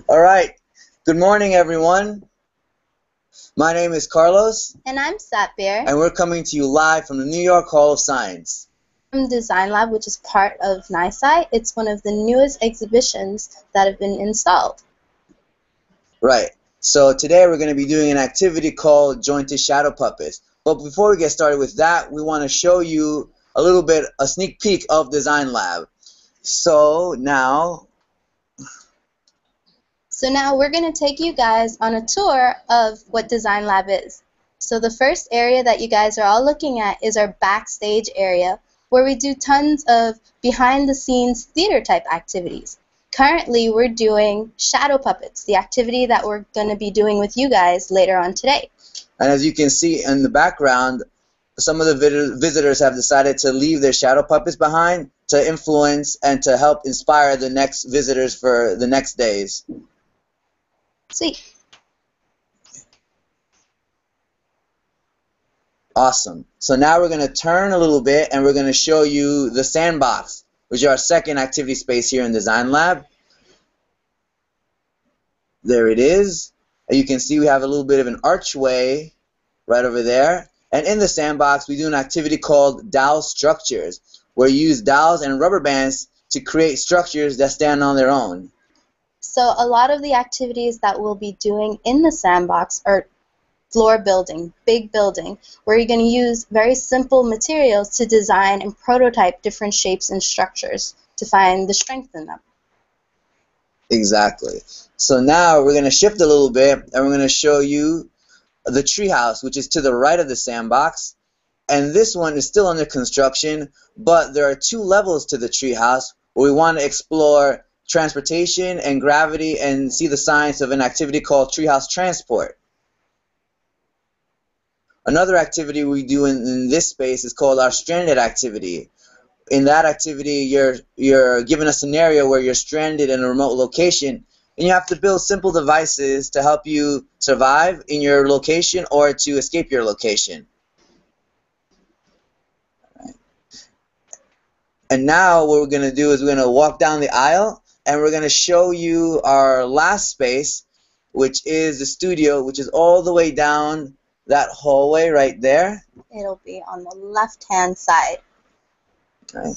All right. Good morning, everyone. My name is Carlos. And I'm Satbir. And we're coming to you live from the New York Hall of Science. From Design Lab, which is part of NYSCI. It's one of the newest exhibitions that have been installed. Right. So today we're going to be doing an activity called Jointed Shadow Puppets. But before we get started with that, we want to show you a little bit, a sneak peek of Design Lab. So now we're going to take you guys on a tour of what Design Lab is. So the first area that you guys are all looking at is our backstage area, where we do tons of behind-the-scenes theater-type activities. Currently, we're doing shadow puppets, the activity that we're going to be doing with you guys later on today. And as you can see in the background, some of the visitors have decided to leave their shadow puppets behind to influence and to help inspire the next visitors for the next days. Sweet. Awesome. So now we're going to turn a little bit and we're going to show you the sandbox, which is our second activity space here in Design Lab. There it is. And you can see we have a little bit of an archway right over there. And in the sandbox, we do an activity called dowel structures, where you use dowels and rubber bands to create structures that stand on their own. So a lot of the activities that we'll be doing in the sandbox are floor building, big building, where you're going to use very simple materials to design and prototype different shapes and structures to find the strength in them. Exactly. So now we're going to shift a little bit and we're going to show you the treehouse, which is to the right of the sandbox. And this one is still under construction, but there are two levels to the treehouse where we want to explore transportation and gravity and see the science of an activity called treehouse transport. Another activity we do in this space is called our stranded activity. In that activity, you're given a scenario where you're stranded in a remote location, and you have to build simple devices to help you survive in your location or to escape your location. Right. And now what we're going to do is we're going to walk down the aisle, and we're going to show you our last space, which is the studio, which is all the way down that hallway right there. It'll be on the left-hand side. Right.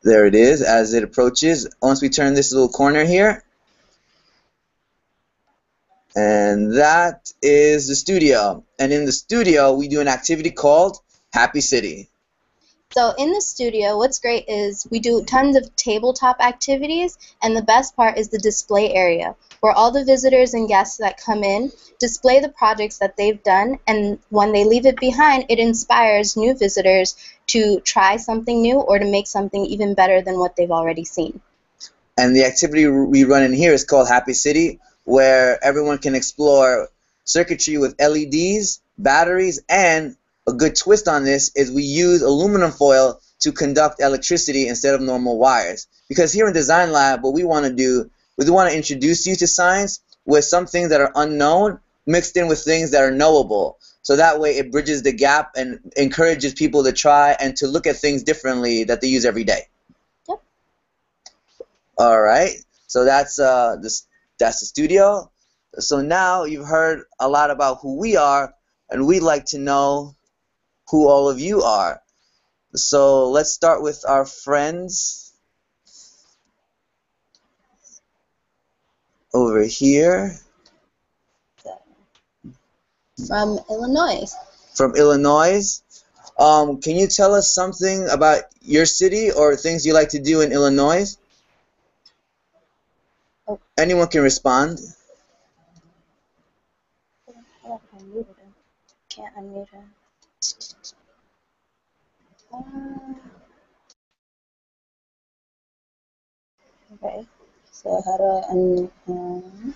There it is as it approaches. Once we turn this little corner here, and that is the studio. And in the studio, we do an activity called Happy City. So in the studio, what's great is we do tons of tabletop activities, and the best part is the display area, where all the visitors and guests that come in display the projects that they've done, and when they leave it behind, it inspires new visitors to try something new or to make something even better than what they've already seen. And the activity we run in here is called Happy City, where everyone can explore circuitry with LEDs, batteries, and a good twist on this is we use aluminum foil to conduct electricity instead of normal wires. Because here in Design Lab, what we want to do is we want to introduce you to science with some things that are unknown mixed in with things that are knowable. So that way it bridges the gap and encourages people to try and to look at things differently that they use every day. Yep. All right. So that's the studio. So now you've heard a lot about who we are, and we'd like to know who all of you are. So let's start with our friends over here. From Illinois. From Illinois. Can you tell us something about your city or things you like to do in Illinois? Oh. Anyone can respond. Can't unmute him. Okay, so how do I unmute him?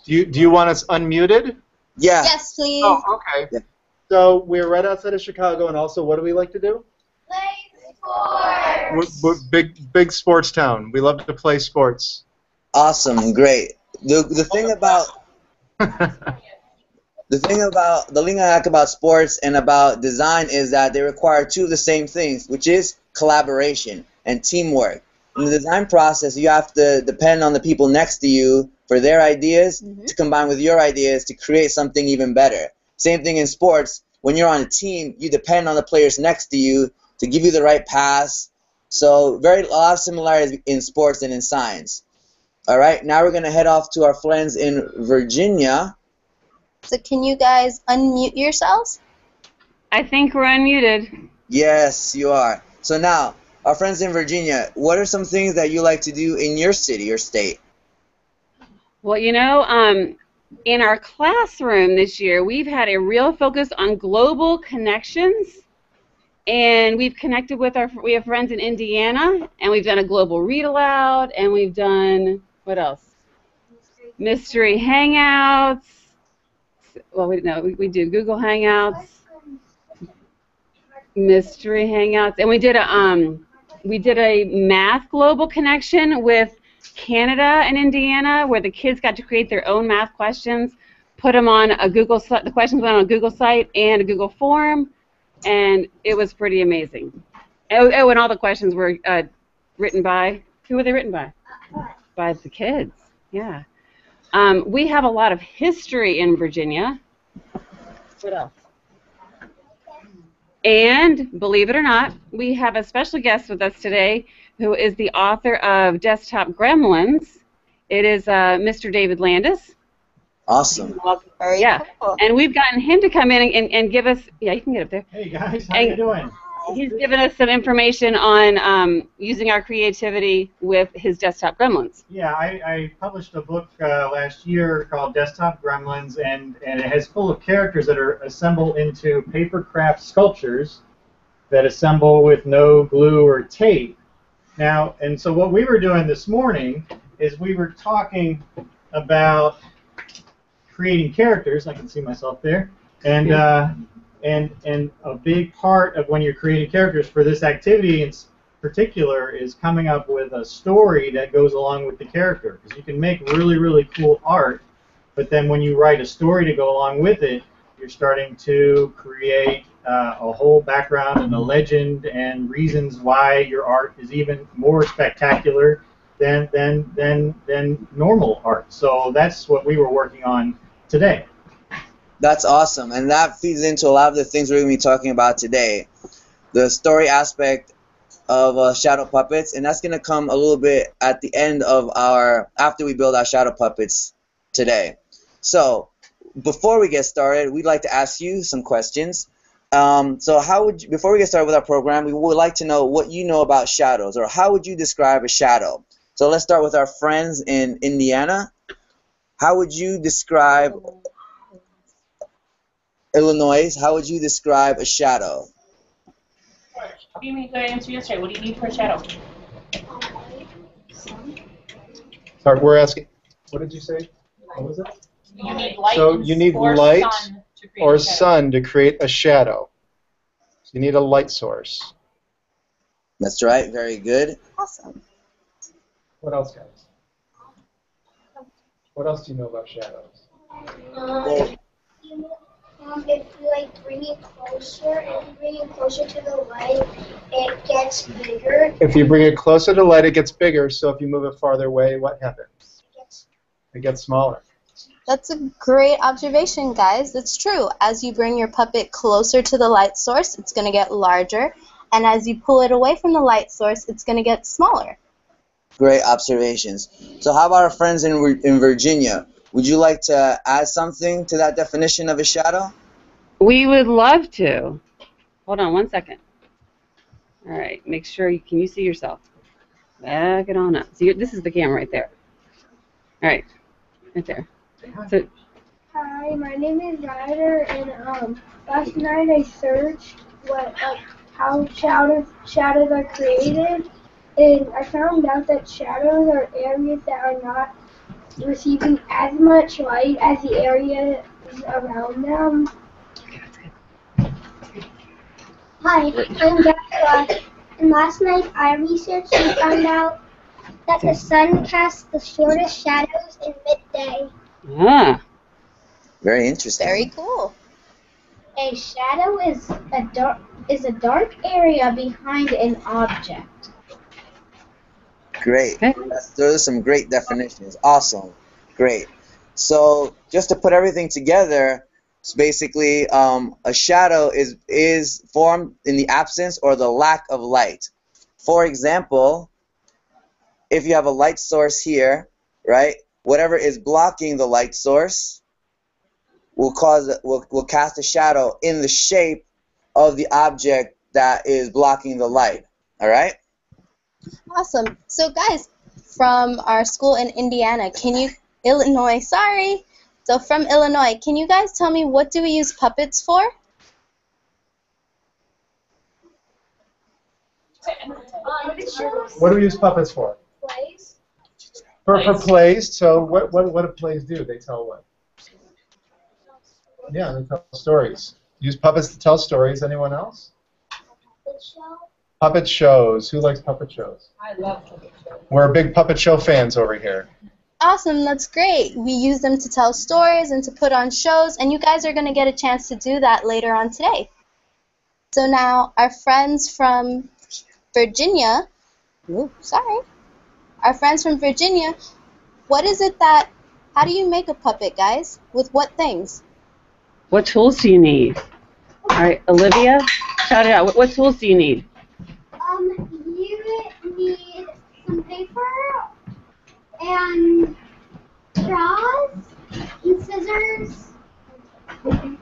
Do you want us unmuted? Yeah. Yes, please. Oh, okay. Yeah. So we're right outside of Chicago, and also, what do we like to do? Play sports. We're big sports town. We love to play sports. Awesome, great. The thing about The thing I like about sports and about design is that they require two of the same things, which is collaboration and teamwork. In the design process, you have to depend on the people next to you for their ideas to combine with your ideas to create something even better. Same thing in sports. When you're on a team, you depend on the players next to you to give you the right pass. So a lot of similarities in sports and in science. All right, now we're going to head off to our friends in Virginia. So can you guys unmute yourselves? I think we're unmuted. Yes, you are. So now, our friends in Virginia, what are some things that you like to do in your city or state? Well, you know, in our classroom this year, we've had a real focus on global connections, and we've connected with we have friends in Indiana, and we've done a global read aloud, and we've done, what else? Mystery Hangouts. Well, we do Google Hangouts, Mystery Hangouts, and we did a math global connection with Canada and Indiana, where the kids got to create their own math questions, put them on a Google site. The questions went on a Google site and a Google form, and it was pretty amazing. Oh, and all the questions were written by, who were they written by? By the kids. Yeah. We have a lot of history in Virginia. What else? And, believe it or not, we have a special guest with us today who is the author of Desktop Gremlins. It is Mr. David Landis. Awesome. Very cool. And we've gotten him to come in and give us, yeah, you can get up there. Hey guys, how you doing? He's given us some information on using our creativity with his Desktop Gremlins. Yeah, I published a book last year called Desktop Gremlins, and it has full of characters that are assembled into paper craft sculptures that assemble with no glue or tape. Now, and so what we were doing this morning is we were talking about creating characters. I can see myself there, and a big part of when you're creating characters for this activity in particular is coming up with a story that goes along with the character. Because you can make really, really cool art, but then when you write a story to go along with it, you're starting to create a whole background and a legend and reasons why your art is even more spectacular than normal art. So that's what we were working on today. That's awesome, and that feeds into a lot of the things we're going to be talking about today. The story aspect of shadow puppets, and that's going to come a little bit at the end of after we build our shadow puppets today. So, before we get started, we'd like to ask you some questions. Before we get started with our program, we would like to know what you know about shadows, or how would you describe a shadow? So let's start with our friends in Indiana. How would you describe Illinois? How would you describe a shadow? What do you mean? Go ahead and answer yesterday. What do you need for a shadow? Sorry, we're asking. What did you say? What was it? You need light. So you need or light sun to create or a shadow. sun to create a shadow. So you need a light source. That's right. Very good. Awesome. What else, guys? What else do you know about shadows? If you bring it closer, to the light, it gets bigger. If you bring it closer to light, it gets bigger. So if you move it farther away, what happens? It gets smaller. That's a great observation, guys. It's true. As you bring your puppet closer to the light source, it's going to get larger. And as you pull it away from the light source, it's going to get smaller. Great observations. So how about our friends in Virginia? Would you like to add something to that definition of a shadow? We would love to. Hold on one second. All right, make sure can you see yourself? Back it on up. See, this is the camera right there. All right, right there. So, Hi, my name is Ryder, and last night I searched how shadows are created, and I found out that shadows are areas that are not receiving as much light as the areas around them. Hi, I'm Joshua, and last night I researched and found out that the sun casts the shortest shadows in midday. Very interesting. Very cool. A shadow is a dark area behind an object. Great. Okay. Those are some great definitions. Awesome. Great. So just to put everything together, it's basically a shadow is formed in the absence or the lack of light. For example, if you have a light source here, right, whatever is blocking the light source will cast a shadow in the shape of the object that is blocking the light. All right? Awesome. So guys, from our school in Indiana, Illinois, sorry. So from Illinois, can you guys tell me what do we use puppets for? What do we use puppets for? Plays. For plays. So what do plays do? They tell what? Yeah, they tell stories. Use puppets to tell stories. Anyone else? Puppet shows. Who likes puppet shows? I love puppet shows. We're big puppet show fans over here. Awesome, that's great. We use them to tell stories and to put on shows, and you guys are going to get a chance to do that later on today. So now, our friends from Virginia, our friends from Virginia, how do you make a puppet, guys? With what things? What tools do you need? All right, Olivia, shout it out. What tools do you need? You need some paper and straws and scissors and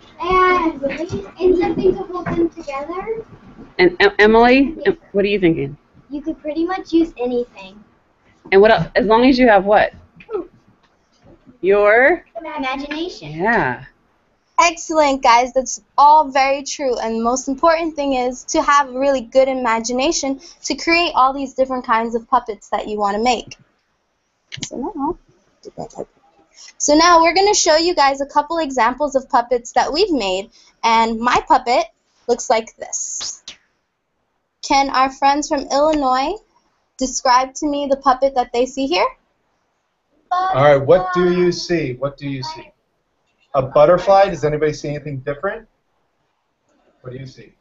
something to hold them together. And Emily, what are you thinking? You could pretty much use anything. And what else? As long as you have what? Your? Imagination. Yeah. Excellent, guys. That's all very true. And the most important thing is to have a really good imagination to create all these different kinds of puppets that you want to make. So now we're going to show you guys a couple examples of puppets that we've made. And my puppet looks like this. Can our friends from Illinois describe to me the puppet that they see here? All right, what do you see? What do you see? A butterfly? Does anybody see anything different? What do you see?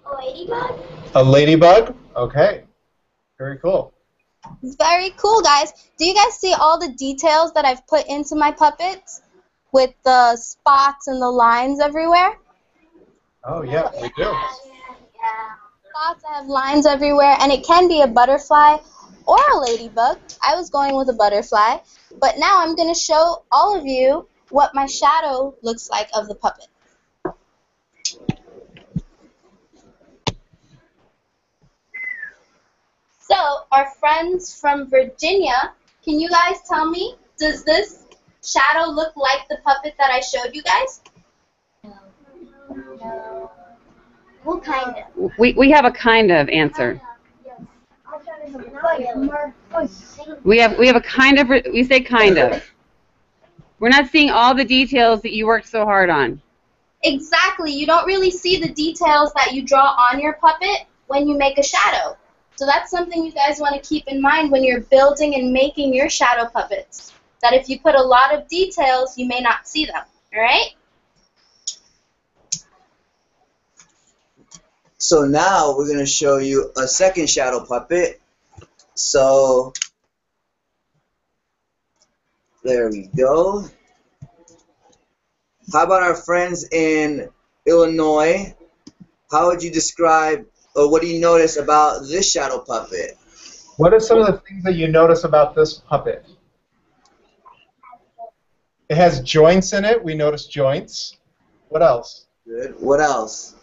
A ladybug. A ladybug? Okay. Very cool. Very cool, guys. Do you guys see all the details that I've put into my puppets with the spots and the lines everywhere? Oh, yeah, we do. Spots, I have lines everywhere, and it can be a butterfly or a ladybug. I was going with a butterfly, but now I'm going to show all of you what my shadow looks like of the puppet. So, our friends from Virginia, can you guys tell me, does this shadow look like the puppet that I showed you guys? No. What kind of? We have a kind of answer. We have a kind of. We say kind of. We're not seeing all the details that you worked so hard on. Exactly. You don't really see the details that you draw on your puppet when you make a shadow. So that's something you guys want to keep in mind when you're building and making your shadow puppets. That if you put a lot of details, you may not see them. All right? So now we're going to show you a second shadow puppet. So there we go. How about our friends in Illinois? How would you describe, or what do you notice about this shadow puppet? What are some of the things that you notice about this puppet? It has joints in it. We notice joints. What else? Good. What else?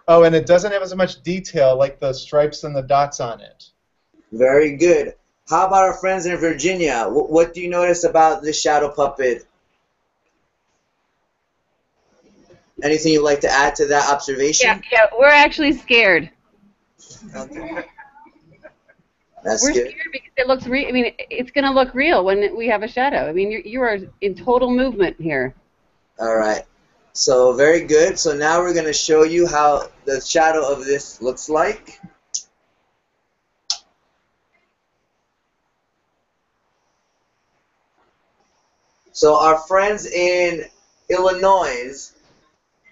Oh, and it doesn't have as much detail like the stripes and the dots on it. Very good. How about our friends in Virginia? What do you notice about this shadow puppet? Anything you'd like to add to that observation? Yeah, we're actually scared. Okay. That's We're good. scared because it looks real. I mean, it's going to look real when we have a shadow. I mean, you are in total movement here. All right. So very good. So now we're going to show you how the shadow of this looks like. So our friends in Illinois,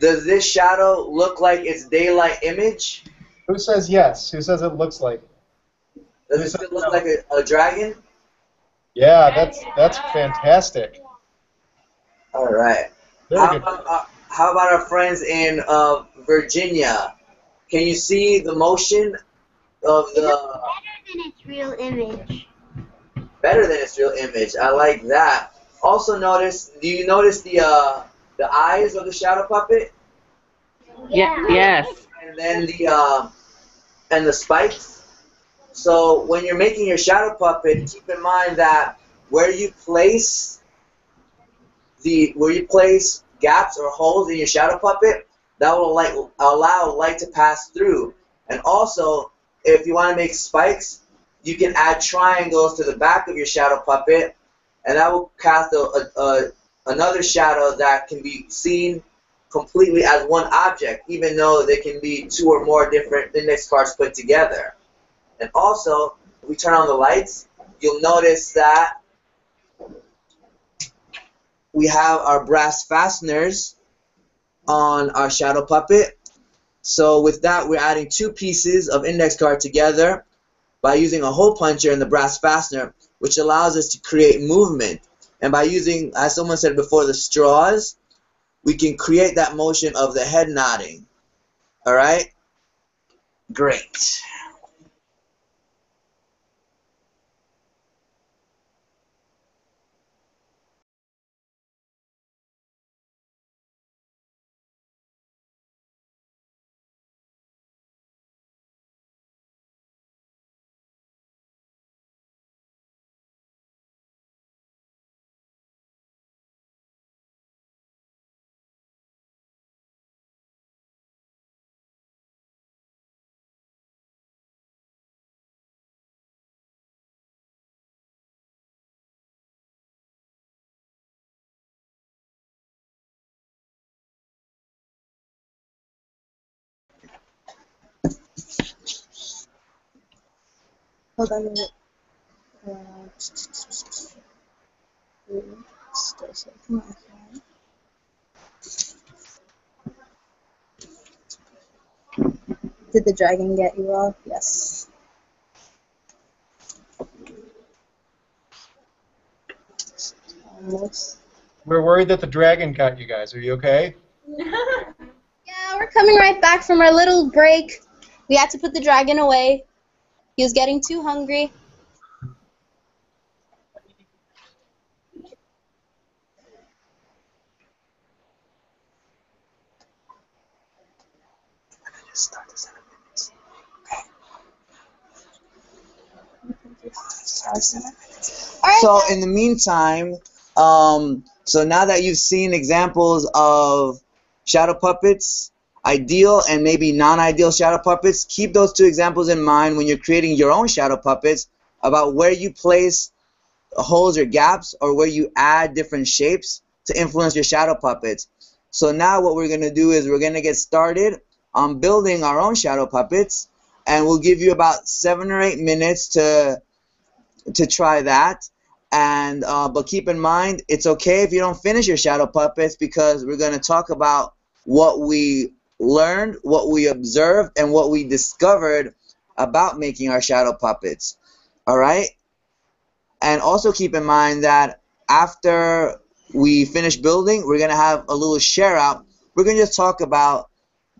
does this shadow look like its daylight image? Who says yes? Who says it looks like it? Does it still look like a dragon? Yeah, that's fantastic. All right. Very good. How about our friends in Virginia? Can you see the motion of It looks the better than its real image. better than its real image? I like that. Also notice, do you notice the eyes of the shadow puppet? Yeah. Yes. And then the spikes? So when you're making your shadow puppet, keep in mind that where you place gaps or holes in your shadow puppet, that will allow light to pass through. And also, if you want to make spikes, you can add triangles to the back of your shadow puppet, and that will cast another shadow that can be seen completely as one object, even though there can be two or more different index cards put together. And also, if we turn on the lights, you'll notice that we have our brass fasteners on our shadow puppet. So with that, we're adding two pieces of index card together by using a hole puncher and the brass fastener, which allows us to create movement. And by using, as someone said before, the straws, we can create that motion of the head nodding. All right? Great. Hold on a minute. Come on. Did the dragon get you all? Yes. Almost. We're worried that the dragon got you guys. Are you okay? Yeah, we're coming right back from our little break. We had to put the dragon away. He was getting too hungry. So in the meantime, so now that you've seen examples of shadow puppets, ideal and maybe non-ideal shadow puppets, keep those two examples in mind when you're creating your own shadow puppets about where you place holes or gaps or where you add different shapes to influence your shadow puppets. So now what we're going to do is we're going to get started on building our own shadow puppets, and we'll give you about 7 or 8 minutes to try that. And but keep in mind, it's okay if you don't finish your shadow puppets, because we're going to talk about what we learned, what we observed, and what we discovered about making our shadow puppets. All right? And also keep in mind that after we finish building, we're going to have a little share out. We're going to just talk about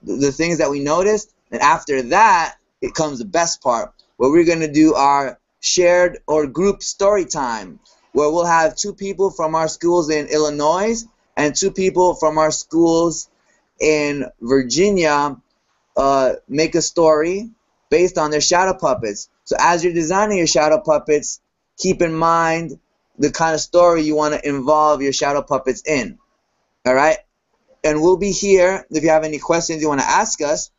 the things that we noticed, and after that, it comes the best part, where we're going to do our shared or group story time, where we'll have 2 people from our schools in Illinois and 2 people from our schools in Virginia make a story based on their shadow puppets. So as you're designing your shadow puppets, keep in mind the kind of story you want to involve your shadow puppets in. All right? And we'll be here if you have any questions you want to ask us,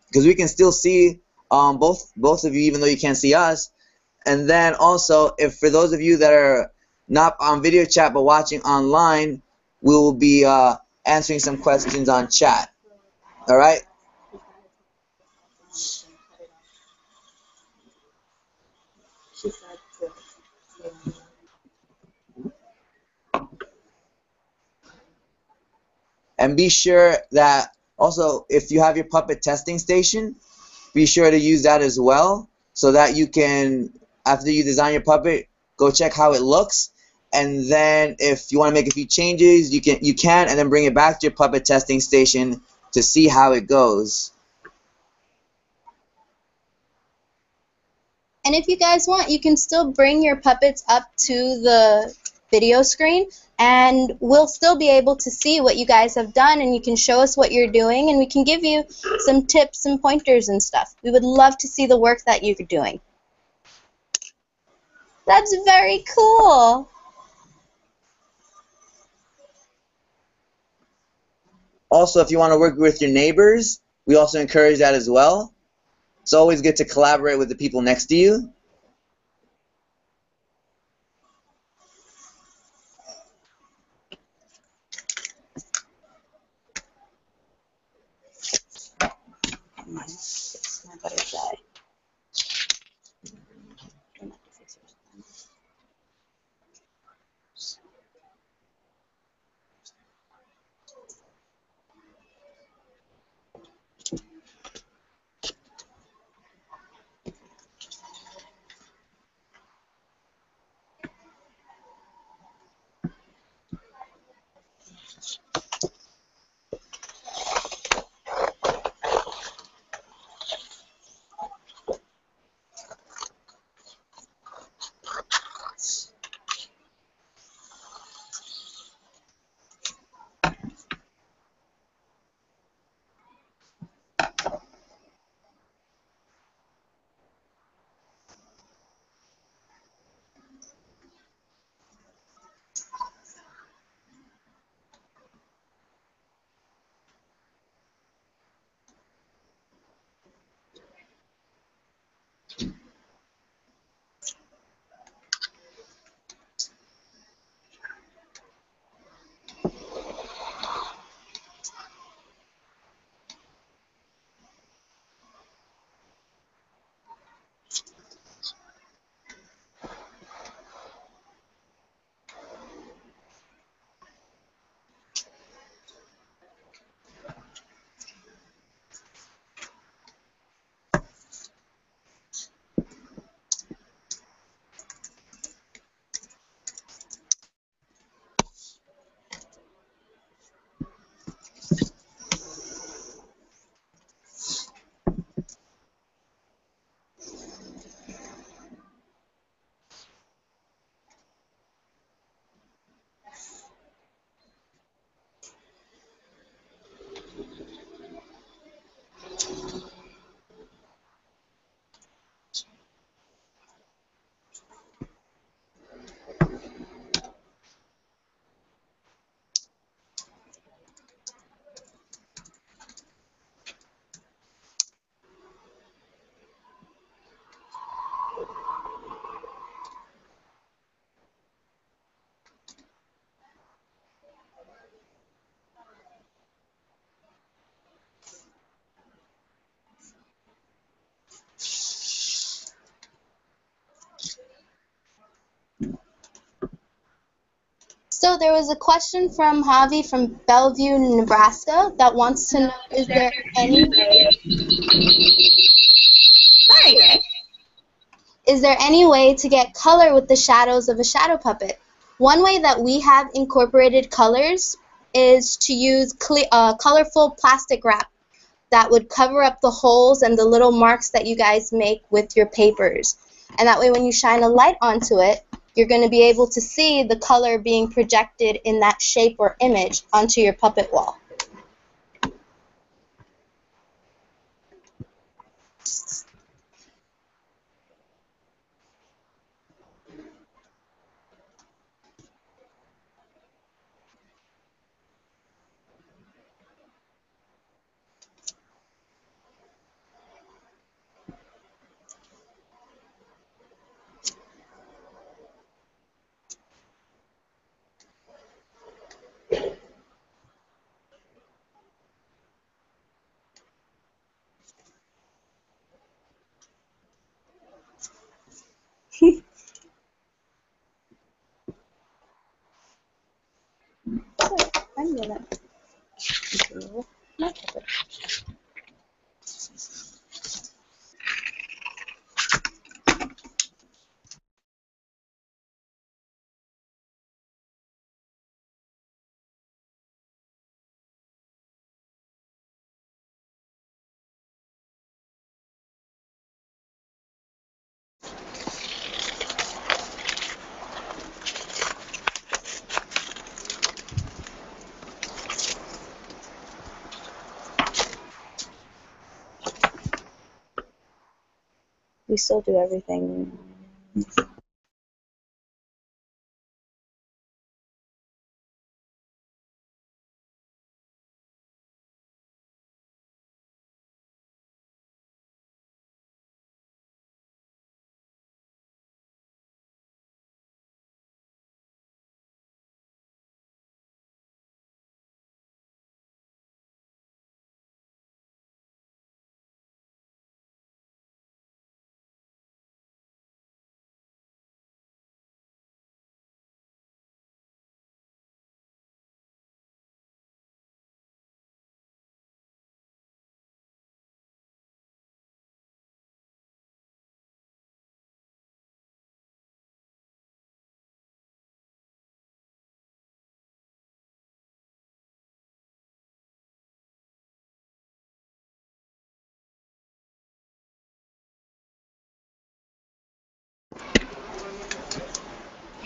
because we can still see both of you, even though you can't see us. And then also, if for those of you that are not on video chat but watching online, we will be answering some questions on chat. All right? And be sure that also if you have your puppet testing station, be sure to use that as well so that you can, after you design your puppet, go check how it looks. And then if you want to make a few changes, you can, and then bring it back to your puppet testing station to see how it goes. And if you guys want, you can still bring your puppets up to the video screen, and we'll still be able to see what you guys have done, and you can show us what you're doing, and we can give you some tips and pointers and stuff. We would love to see the work that you're doing. That's very cool. Also, if you want to work with your neighbors, we also encourage that as well. It's always good to collaborate with the people next to you. So there was a question from Javi from Bellevue, Nebraska, that wants to know, is there any way to get color with the shadows of a shadow puppet? One way that we have incorporated colors is to use colorful plastic wrap that would cover up the holes and the little marks that you guys make with your papers. And that way when you shine a light onto it, you're going to be able to see the color being projected in that shape or image onto your puppet wall. I'm gonna to my puppet. We still do everything.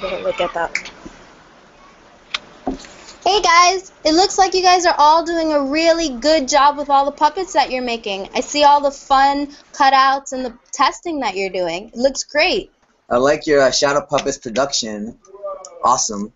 Look at that. Hey guys, it looks like you guys are all doing a really good job with all the puppets that you're making. I see all the fun cutouts and the testing that you're doing. It looks great. I like your Shadow Puppets production. Awesome.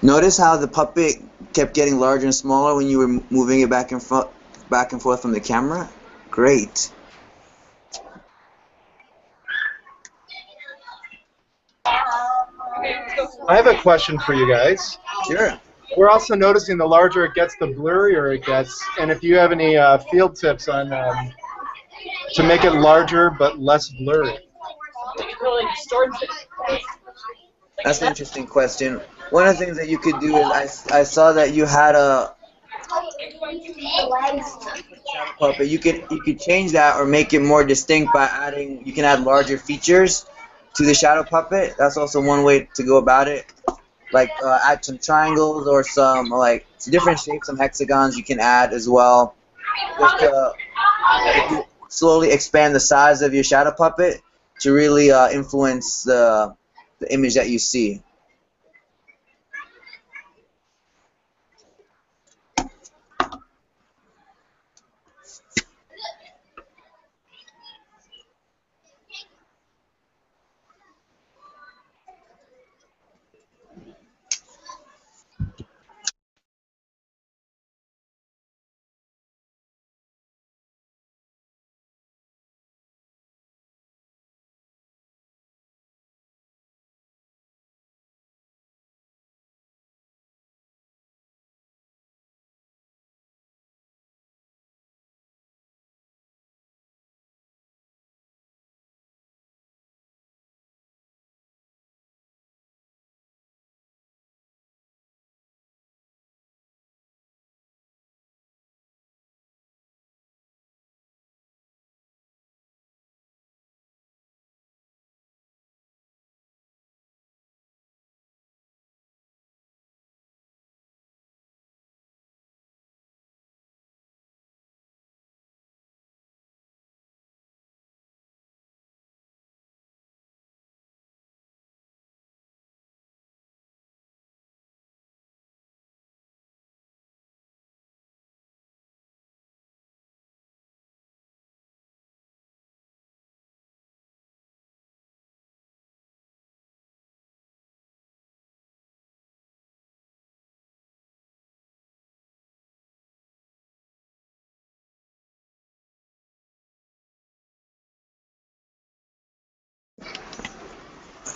Notice how the puppet kept getting larger and smaller when you were moving it back and forth from the camera? Great. I have a question for you guys. Sure. We're also noticing the larger it gets, the blurrier it gets. And if you have any field tips on to make it larger but less blurry. That's an interesting question. One of the things that you could do is I saw that you had a shadow puppet. You could change that or make it more distinct by adding. You can add larger features to the shadow puppet. That's also one way to go about it. Like add some triangles or some like different shapes, some hexagons you can add as well. Just to slowly expand the size of your shadow puppet to really influence the image that you see.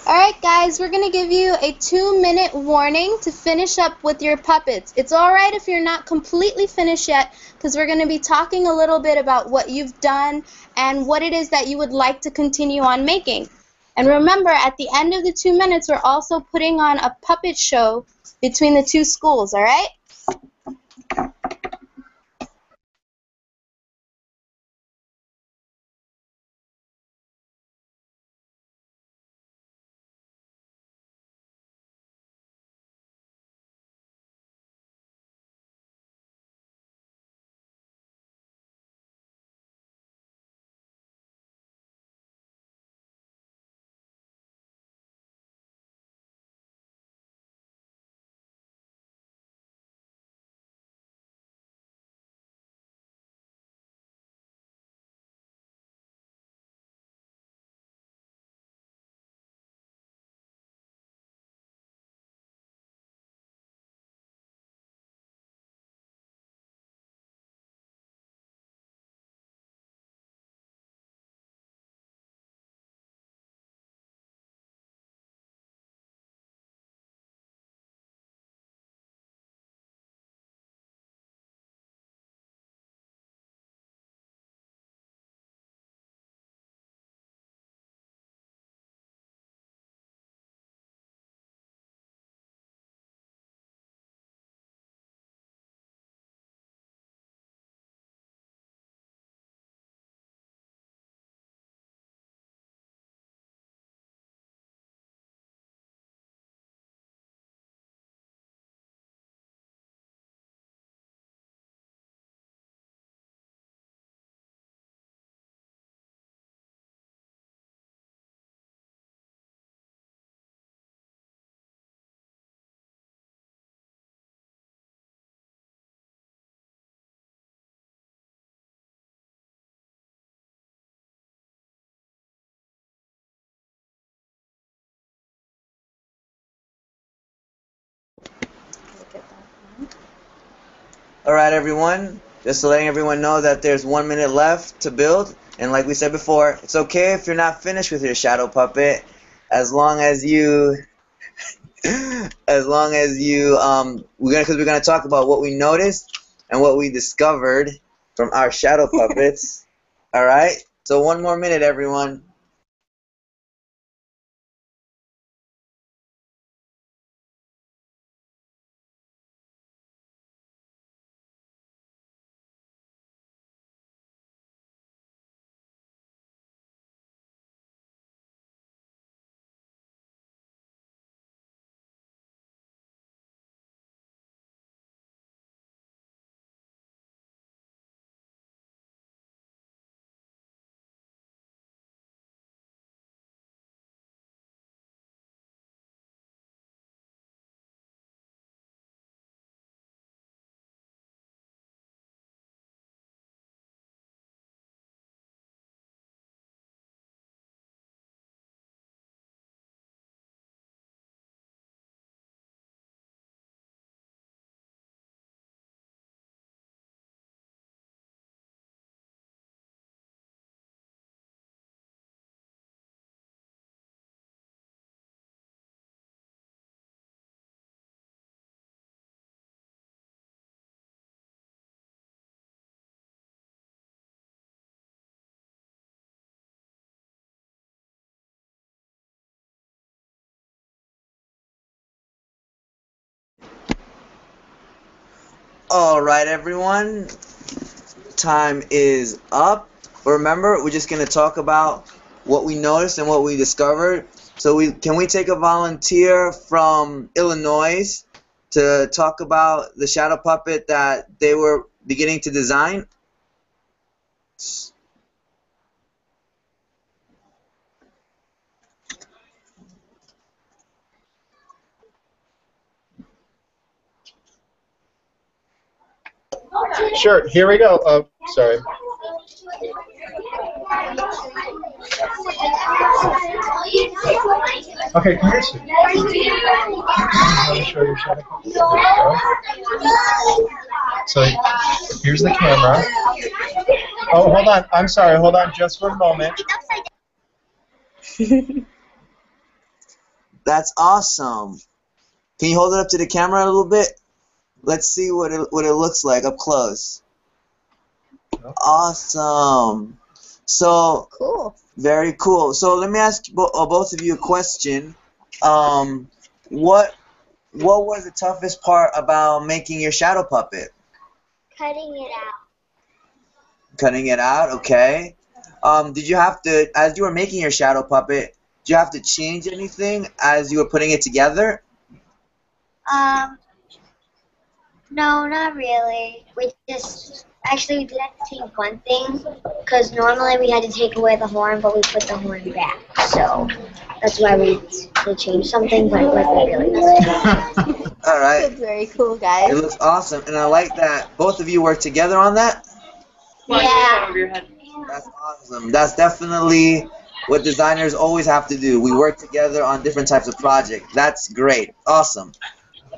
Alright guys, we're going to give you a 2-minute warning to finish up with your puppets. It's alright if you're not completely finished yet, because we're going to be talking a little bit about what you've done and what it is that you would like to continue on making. And remember, at the end of the 2 minutes, we're also putting on a puppet show between the two schools, alright? Alright everyone, just letting everyone know that there's 1 minute left to build, and like we said before, it's okay if you're not finished with your shadow puppet, as long as you, because we're gonna talk about what we noticed and what we discovered from our shadow puppets. Alright, so 1 more minute everyone. Alright everyone, time is up. Remember, we're just going to talk about what we noticed and what we discovered. So can we take a volunteer from Illinois to talk about the shadow puppet that they were beginning to design? Sure, here we go. Oh, sorry. Okay, come here, sweetie. Let me show you shadow puppet. There we go. So here's the camera. Oh, hold on. I'm sorry. Hold on just for a moment. That's awesome. Can you hold it up to the camera a little bit? Let's see what it looks like up close. Awesome. So Cool. very cool. So let me ask both of you a question. What was the toughest part about making your shadow puppet? Cutting it out. Cutting it out, okay. Did you have to, as you were making your shadow puppet, did you have to change anything as you were putting it together? No, not really. We just actually we did have to change one thing because normally we had to take away the horn, but we put the horn back. So that's why we changed something, but it wasn't really necessary. All right. That's very cool, It guys. looks awesome, and I like that both of you work together on that. Yeah. Over your head. That's awesome. That's definitely what designers always have to do. We work together on different types of projects. That's great. Awesome.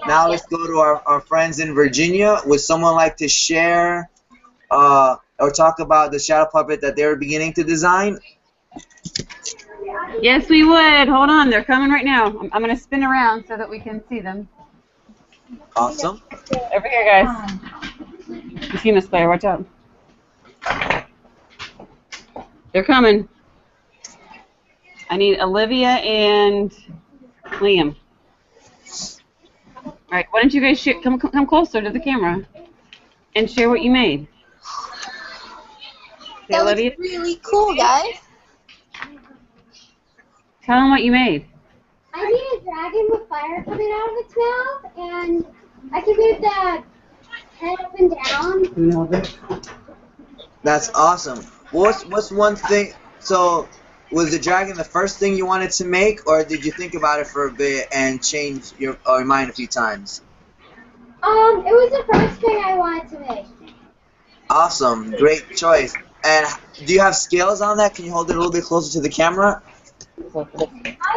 Now let's go to our friends in Virginia. Would someone like to share or talk about the shadow puppet that they were beginning to design? Yes, we would. Hold on, they're coming right now. I'm going to spin around so that we can see them. Awesome. Over here, guys. You see this player? Watch out. They're coming. I need Olivia and Liam. All right, why don't you guys come closer to the camera and share what you made? Okay, That looks Olivia, really cool, guys. tell them what you made. I made a dragon with fire coming out of its mouth, and I can move the head up and down. That's awesome. What's one thing? So, was the dragon the first thing you wanted to make, or did you think about it for a bit and change your mind a few times? It was the first thing I wanted to make. Awesome. Great choice. And do you have scales on that? Can you hold it a little bit closer to the camera? I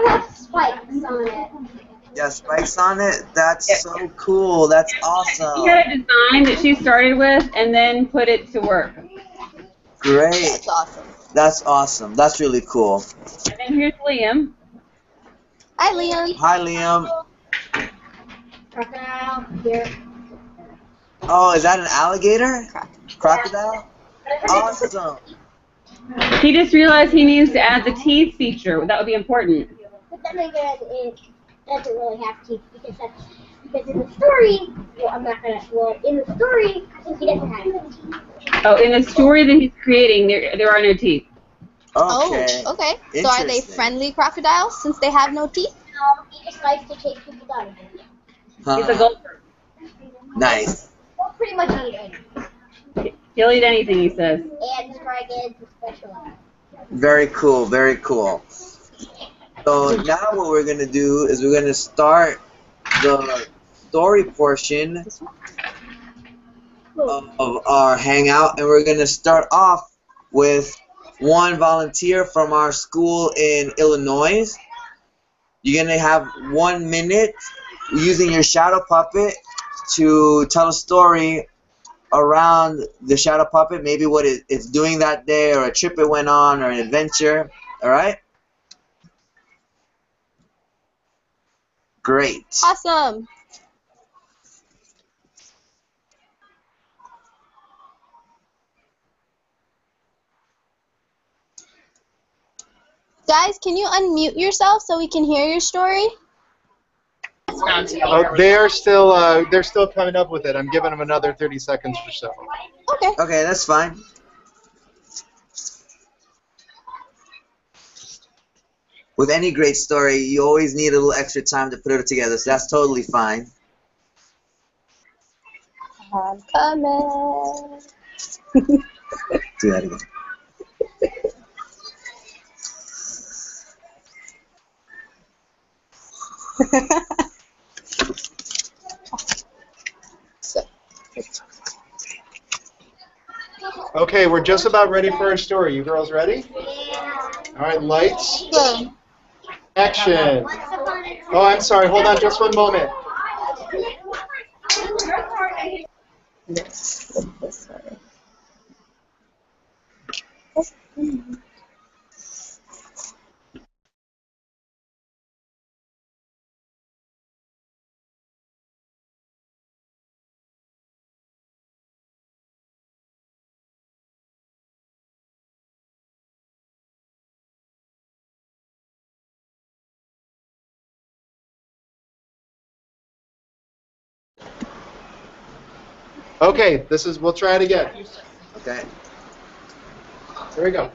have spikes on it. Yeah, spikes on it? That's so cool. That's She awesome. had a design that she started with and then put it to work. Great. That's awesome. That's awesome. That's really cool. And then here's Liam. Hi, Liam. Hi, Liam. Crocodile, here. Oh, is that an alligator? Crocodile? Awesome. He just realized he needs to add the teeth feature. That would be important. But then again, it doesn't really have teeth because in the story, in the story, he doesn't have teeth. Oh, in the story that he's creating, there are no teeth. Okay. Oh, okay. So are they Interesting. friendly crocodiles since they have no teeth? No, he just likes to take people down. He's a gulper. Nice. Well, pretty much eat anything. He'll eat anything, he says. And dragons, especially. Very cool. Very cool. So now what we're going to do is we're going to start the story portion of our hangout, and we're going to start off with one volunteer from our school in Illinois. You're going to have 1 minute using your shadow puppet to tell a story around the shadow puppet, maybe what it's doing that day, or a trip it went on, or an adventure. All right? Great. Awesome. Guys, can you unmute yourself so we can hear your story? Oh, they're still coming up with it. I'm giving them another 30 seconds or so. Okay. Okay, that's fine. With any great story, you always need a little extra time to put it together, so that's totally fine. I'm coming. Do that again. Okay, we're just about ready for our story. You girls ready? All right, lights, Good. action. Oh, I'm sorry. Hold on just 1 moment. This way. Okay, we'll try it again. Okay. Here we go.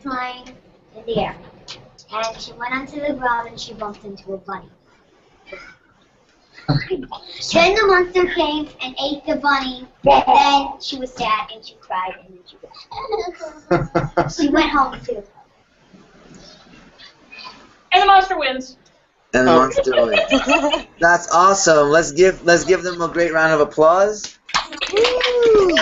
Flying in the air. And she went onto the ground and she bumped into a bunny. Then the monster came and ate the bunny. Then she was sad and she cried and then she went home too. And the monster wins. And the monster wins. That's awesome. Let's give them a great round of applause. Woo!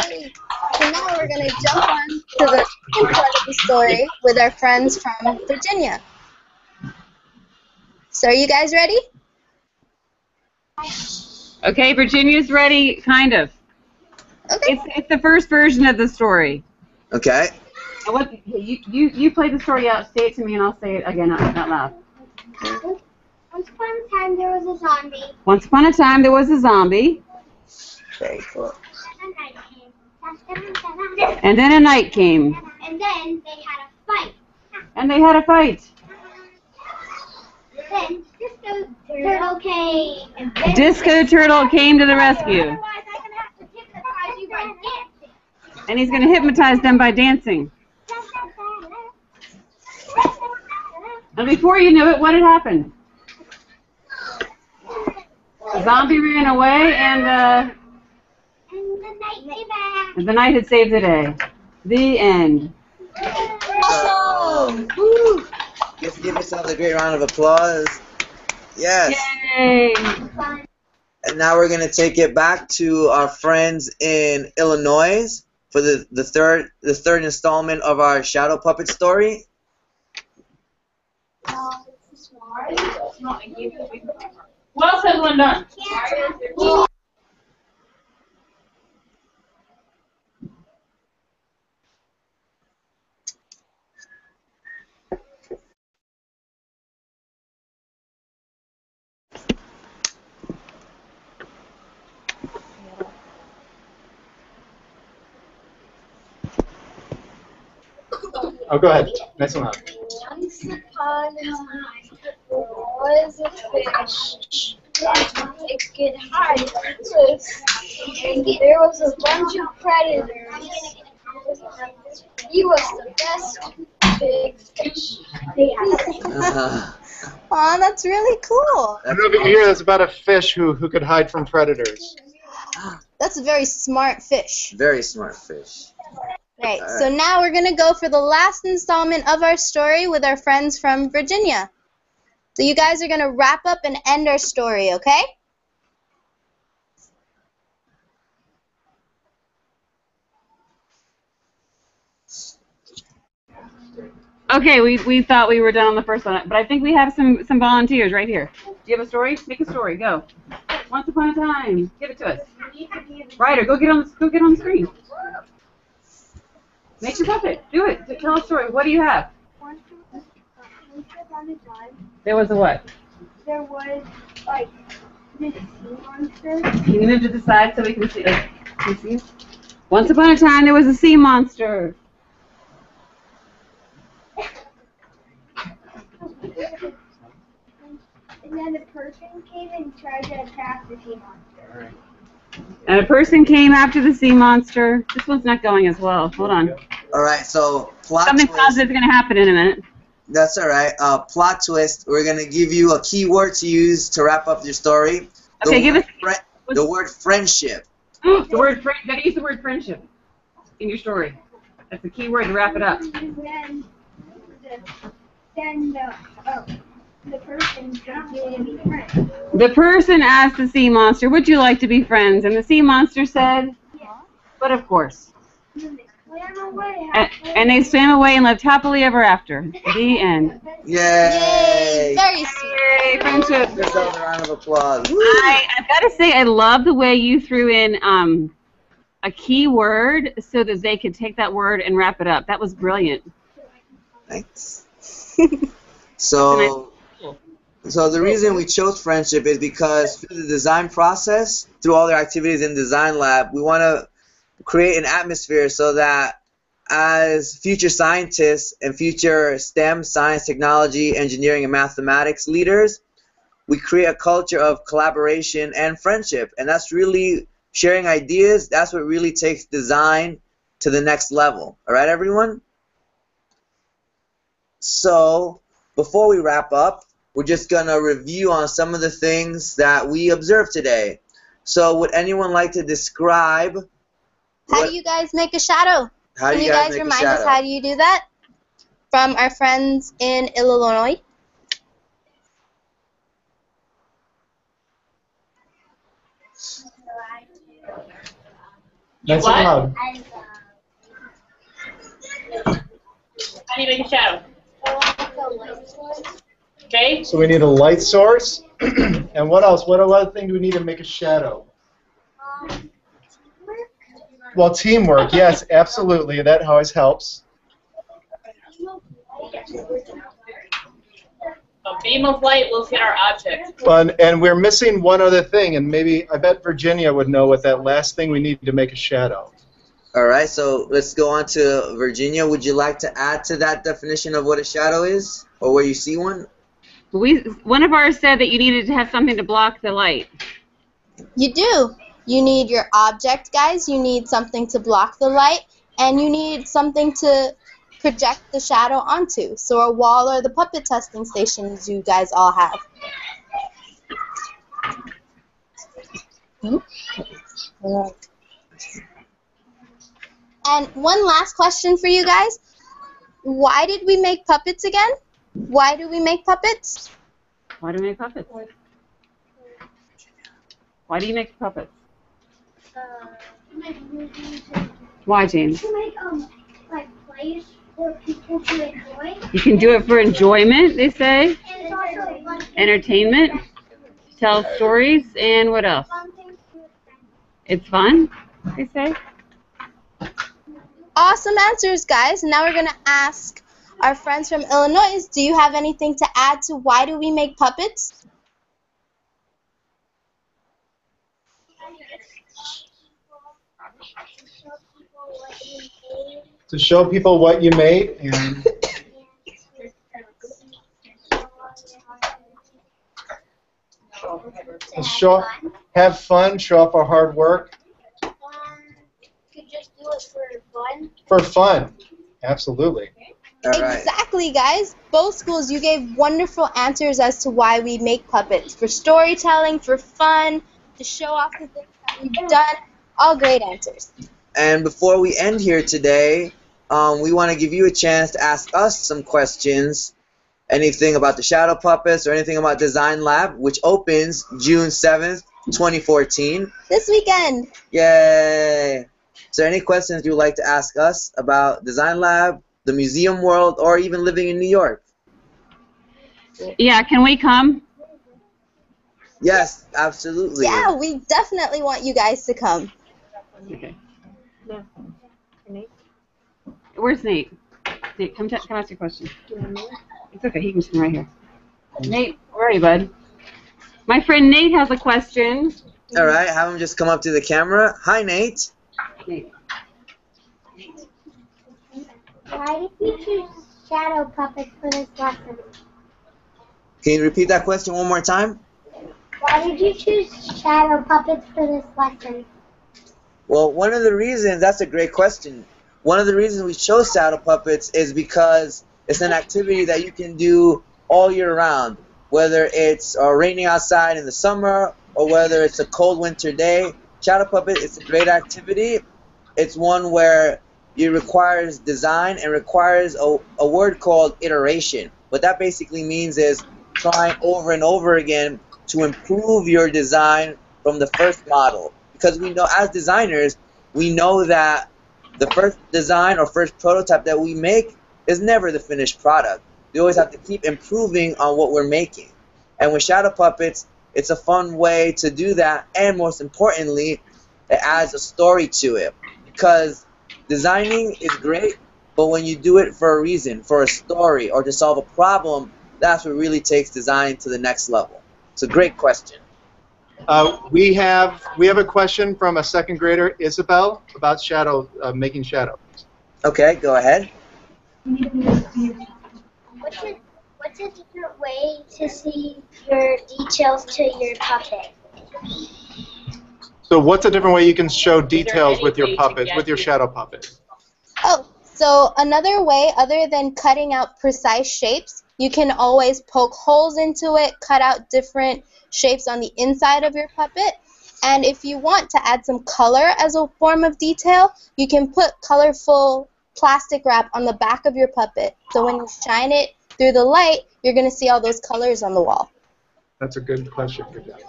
So now we're going to jump on to the second part of the story with our friends from Virginia. So are you guys ready? Okay, Virginia's ready, kind of. Okay. It's the first version of the story. Okay. And what you play the story out, say it to me, and I'll say it again out loud. Once upon a time there was a zombie. Once upon a time there was a zombie. Very cool. And then a night came. And then they had a fight. And they had a fight. Then Disco Turtle came. Disco Turtle came to the rescue. And he's going to hypnotize them by dancing. And before you knew it, what had happened? The zombie ran away, and the night had saved the day. The end. Awesome! Woo! Give yourselves a great round of applause. Yes. Yay! And now we're going to take it back to our friends in Illinois for the third installment of our Shadow Puppet story. Well said, Linda. Oh, go ahead. Nice one. Once upon a time, there was a fish. It could hide and twist. And there was a bunch of predators. He was the best big fish. Aw, that's really cool. I don't know if you can hear that's about a fish who could hide from predators. That's a very smart fish. Very smart fish. Right, so now we're going to go for the last installment of our story with our friends from Virginia. So you guys are going to wrap up and end our story, okay? Okay, we thought we were done on the first one, but I think we have some volunteers right here. Do you have a story? Make a story. Go. Once upon a time. Give it to us. Ryder, go get on the screen. Make your puppet. Do it. Tell a story. What do you have? Once upon a time, There was a what? there was, like, this sea monster. Can you move to the side so we can see? Can you see us? Once upon a time, there was a sea monster. And then a person came and tried to attack the sea monster. And a person came after the sea monster. This one's not going as well. Hold on. All right, so plot Something twist. positive is going to happen in a minute. That's all right. Plot twist. We're going to give you a key word to use to wrap up your story. Okay, give us The word friendship. the word friend. You got to use the word friendship in your story. That's the key word to wrap it up. And then the person wanted to be friends. The person asked the sea monster, "Would you like to be friends?" And the sea monster said, Yeah. "But of course." And then they swam away. And they swam away and lived happily ever after. The end. Yay! Very sweet. Yay, friendship. Give yourselves a round of applause. Woo! I've got to say, I love the way you threw in a key word so that they could take that word and wrap it up. That was brilliant. Thanks. So the reason we chose friendship is because through the design process, through all their activities in Design Lab, we want to create an atmosphere so that as future scientists and future STEM, science, technology, engineering, and mathematics leaders, we create a culture of collaboration and friendship. And that's really sharing ideas, that's what really takes design to the next level. All right, everyone? So before we wrap up, we're just going to review on some of the things that we observed today. So would anyone like to describe How do you guys make a shadow? How do Can you you guys guys make a remind us shadow? how do you do that? From our friends in Illinois. That's What? allowed. How do you make a shadow? Okay. So we need a light source. And what else? What other thing do we need to make a shadow? Well, teamwork, yes, absolutely. That always helps. A beam of light will hit our object. And we're missing one other thing, and maybe I bet Virginia would know what that last thing we need to make a shadow. All right, so let's go on to Virginia. Would you like to add to that definition of what a shadow is, or where you see one? One of ours said that you needed to have something to block the light. You do. You need your object, guys. You need something to block the light, and you need something to project the shadow onto. So a wall or the puppet testing stations you guys all have. And one last question for you guys. Why did we make puppets again? Why do we make puppets? Why do we make puppets? Why do you make puppets? Why, James? To make like plays for people to enjoy. You can do it for enjoyment, they say. And it's also like Entertainment. To tell stories. And what else? fun things to do. It's fun, they say. Awesome answers, guys. Now we're going to ask our friends from Illinois, do you have anything to add to why do we make puppets? To show people what you made, and to have fun, show off our hard work. Could just do it for fun. For fun, absolutely. All right. Exactly, guys. Both schools, you gave wonderful answers as to why we make puppets. For storytelling, for fun, to show off the things that we've done. All great answers. And before we end here today, we want to give you a chance to ask us some questions. Anything about the Shadow Puppets or anything about Design Lab, which opens June 7th, 2014. This weekend. Yay! Is there any questions you'd like to ask us about Design Lab, the museum world, or even living in New York? Yeah, can we come? Yes, absolutely. Yeah, we definitely want you guys to come. Okay. Where's Nate? Nate, come ask your question. It's okay, he can sit right here. Nate, where are you, bud? My friend Nate has a question. All right, have him just come up to the camera. Hi, Nate. Nate. Why did you choose shadow puppets for this lesson? Can you repeat that question one more time? Why did you choose shadow puppets for this lesson? Well, one of the reasons, that's a great question. One of the reasons we chose Shadow Puppets is because it's an activity that you can do all year round, whether it's raining outside in the summer or whether it's a cold winter day. Shadow Puppet is a great activity. It's one where it requires design and requires a word called iteration. What that basically means is trying over and over again to improve your design from the first model. Because we know, as designers, we know that the first design or first prototype that we make is never the finished product. We always have to keep improving on what we're making. And with Shadow Puppets, it's a fun way to do that, and most importantly, it adds a story to it. Because designing is great, but when you do it for a reason, for a story, or to solve a problem, that's what really takes design to the next level. It's a great question. We have a question from a second grader, Isabel, about making shadows. Okay, go ahead. What's a different way to see your details to your puppet? So what's a different way you can show there details any with your way to puppets, get with your it? shadow puppet? Oh, so another way, other than cutting out precise shapes, you can always poke holes into it, cut out different shapes on the inside of your puppet. And if you want to add some color as a form of detail, you can put colorful plastic wrap on the back of your puppet. So when you shine it through the light, you're going to see all those colors on the wall. That's a good question. Good job.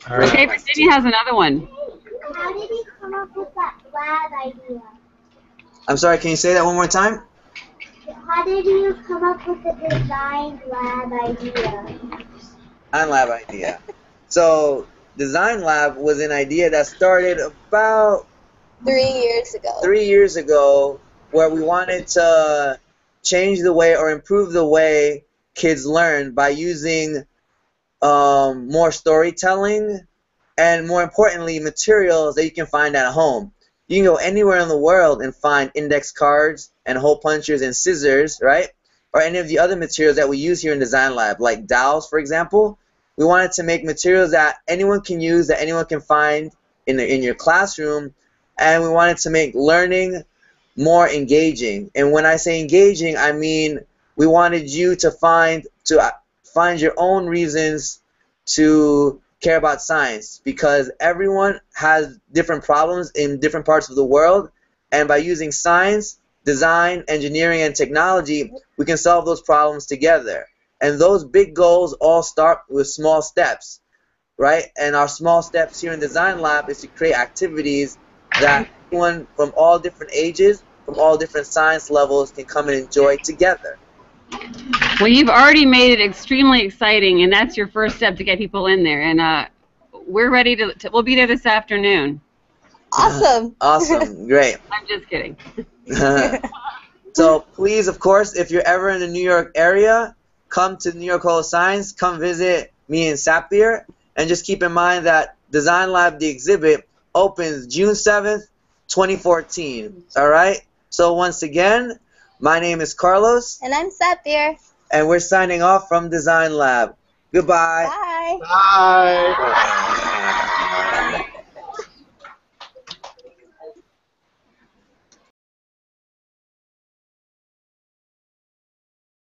All Okay, right. Virginia has another one. How did you come up with that lab idea? I'm sorry, can you say that one more time? How did you come up with the design lab idea? Design Lab idea. So, Design Lab was an idea that started about 3 years ago. 3 years ago, where we wanted to change the way or improve the way kids learn by using more storytelling and, more importantly, materials that you can find at home. You can go anywhere in the world and find index cards and hole punchers and scissors, right? Or any of the other materials that we use here in Design Lab, like dowels, for example. We wanted to make materials that anyone can use, that anyone can find in your classroom, and we wanted to make learning more engaging. And when I say engaging, I mean we wanted you to find your own reasons to care about science, because everyone has different problems in different parts of the world, and by using science, design, engineering, and technology, we can solve those problems together. And those big goals all start with small steps, right? And our small steps here in Design Lab is to create activities that everyone from all different ages, from all different science levels can come and enjoy together. Well, you've already made it extremely exciting, and that's your first step to get people in there. And we're ready to we'll be there this afternoon. Awesome. Awesome. Great. I'm just kidding. So please, of course, if you're ever in the New York area, come to the New York Hall of Science, come visit me and Sapir, and just keep in mind that Design Lab, the exhibit, opens June 7th, 2014. All right? So once again, my name is Carlos. And I'm Sapir. And we're signing off from Design Lab. Goodbye. Bye. Bye.